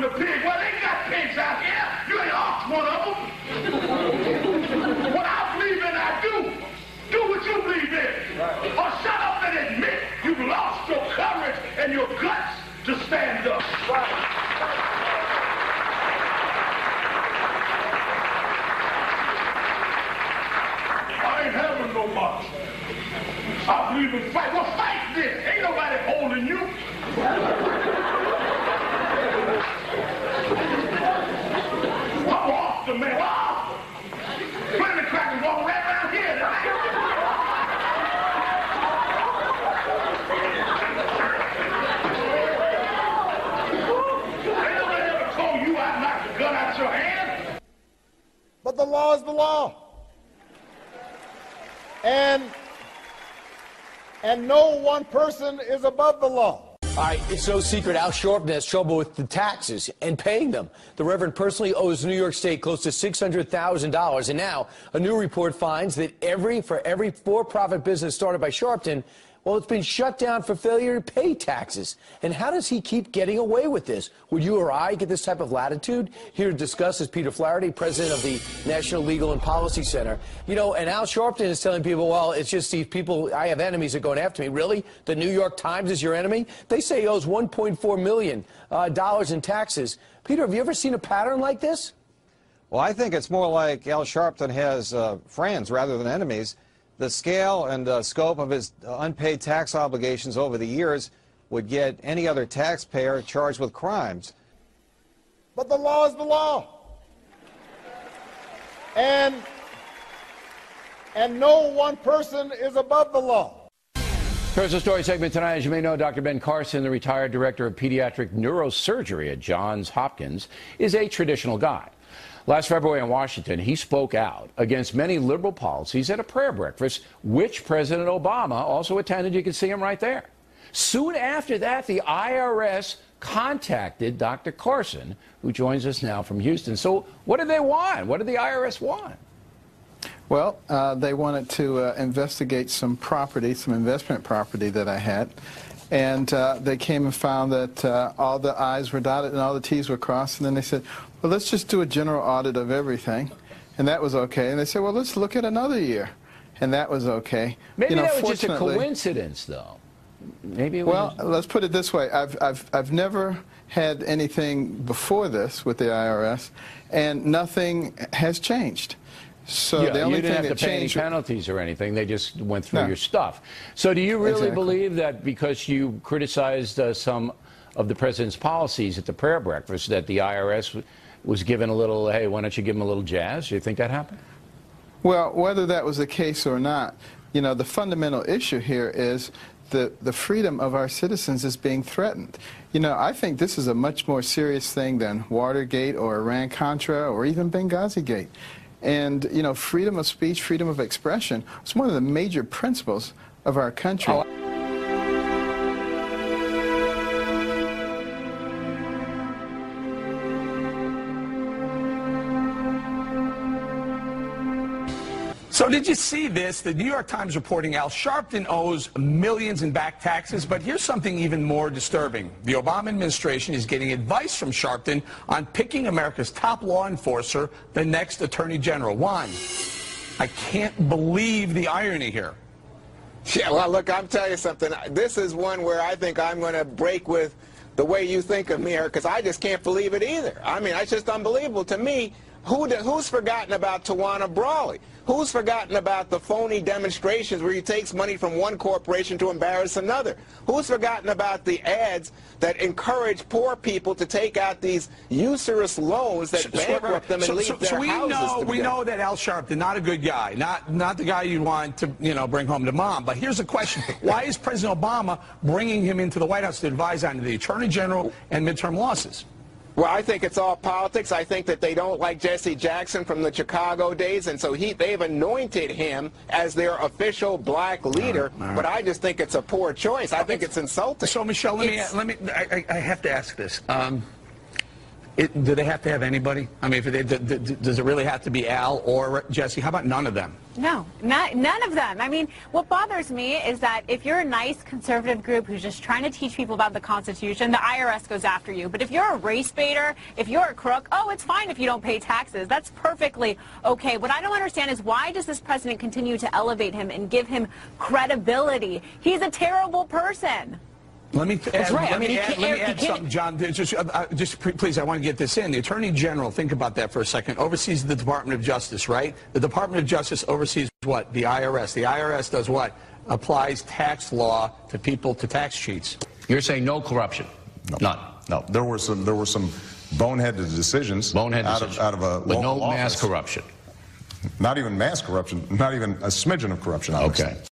the pig. Well, they got pigs out here. You ain't off one of them. What I believe in, I do. Do what you believe in. Or shut up and admit you've lost your courage and your guts to stand up. I ain't having no march. I believe in fight. Well, fight then. Ain't nobody holding you. I'm off the man. Off. Flaming crackers walking right around here tonight. Ain't nobody ever told you I knocked the gun out your hand. But the law is the law. And no one person is above the law. All right, it's no secret Al Sharpton has trouble with the taxes and paying them. The Reverend personally owes New York State close to $600,000. And now a new report finds that for every for-profit business started by Sharpton, well, it's been shut down for failure to pay taxes. And how does he keep getting away with this? Would you or I get this type of latitude? Here to discuss is Peter Flaherty, president of the National Legal and Policy Center. You know, and Al Sharpton is telling people, well, it's just these people, I have enemies that are going after me. Really? The New York Times is your enemy? They say he owes $1.4 million in taxes. Peter, have you ever seen a pattern like this? Well, I think it's more like Al Sharpton has friends rather than enemies. The scale and scope of his unpaid tax obligations over the years would get any other taxpayer charged with crimes. But the law is the law. And no one person is above the law. Here's the story segment tonight. As you may know, Dr. Ben Carson, the retired director of pediatric neurosurgery at Johns Hopkins, is a traditional guy. Last February in Washington, he spoke out against many liberal policies at a prayer breakfast, which President Obama also attended. You can see him right there. Soon after that, the IRS contacted Dr. Carson, who joins us now from Houston. So what did they want? What did the IRS want? Well, they wanted to investigate some property, some investment property that I had. And they came and found that all the I's were dotted and all the T's were crossed. And then they said, well, let's just do a general audit of everything. And that was okay. And they said, well, let's look at another year. And that was okay. Maybe that was just a coincidence, though. Maybe it was. Well, let's put it this way. I've never had anything before this with the IRS, and nothing has changed. So yeah, the only you didn't thing have to that pay any changed, penalties or anything. They just went through No. your stuff. So do you really Exactly. believe that because you criticized some of the president's policies at the prayer breakfast that the IRS was given a little, hey, why don't you give him a little jazz? Do you think that happened? well, whether that was the case or not, you know, the fundamental issue here is the freedom of our citizens is being threatened. You know, I think this is a much more serious thing than Watergate or Iran-Contra or even Benghazi-gate. And, you know, freedom of speech, freedom of expression is one of the major principles of our country. So did you see this? The New York Times reporting Al Sharpton owes millions in back taxes, but here's something even more disturbing. The Obama administration is getting advice from Sharpton on picking America's top law enforcer, the next Attorney General. Juan, I can't believe the irony here. Yeah, well, look, I'm telling you something. This is one where I think I'm going to break with the way you think of me here, because I just can't believe it either. I mean, it's just unbelievable. To me, who's forgotten about Tawana Brawley? Who's forgotten about the phony demonstrations where he takes money from one corporation to embarrass another? Who's forgotten about the ads that encourage poor people to take out these usurious loans that bankrupt them and leave their houses? So we know that Al Sharpton, not a good guy, not the guy you want to, you know, bring home to mom. But here's the question: why is President Obama bringing him into the White House to advise on the Attorney General and midterm losses? Well, I think it's all politics. I think that they don't like Jesse Jackson from the Chicago days, and so they've anointed him as their official black leader. But I just think it's a poor choice. I think it's insulting. So, Michelle, I have to ask this. Do they have to have anybody? I mean, does it really have to be Al or Jesse? How about none of them? No, none of them. I mean, what bothers me is that if you're a nice conservative group who's just trying to teach people about the Constitution, the IRS goes after you. But if you're a race baiter, if you're a crook, oh, it's fine if you don't pay taxes. That's perfectly okay. What I don't understand is why does this president continue to elevate him and give him credibility? He's a terrible person. Let me add, right. let me add something, John. Please, I want to get this in. The Attorney General, think about that for a second, oversees the Department of Justice, right? The Department of Justice oversees what? The IRS. The IRS does what? Applies tax law to people, to tax cheats. You're saying no corruption? No. None? No. There were some boneheaded decisions. Out of a but local no mass office. corruption? Not even mass corruption. Not even a smidgen of corruption. Okay.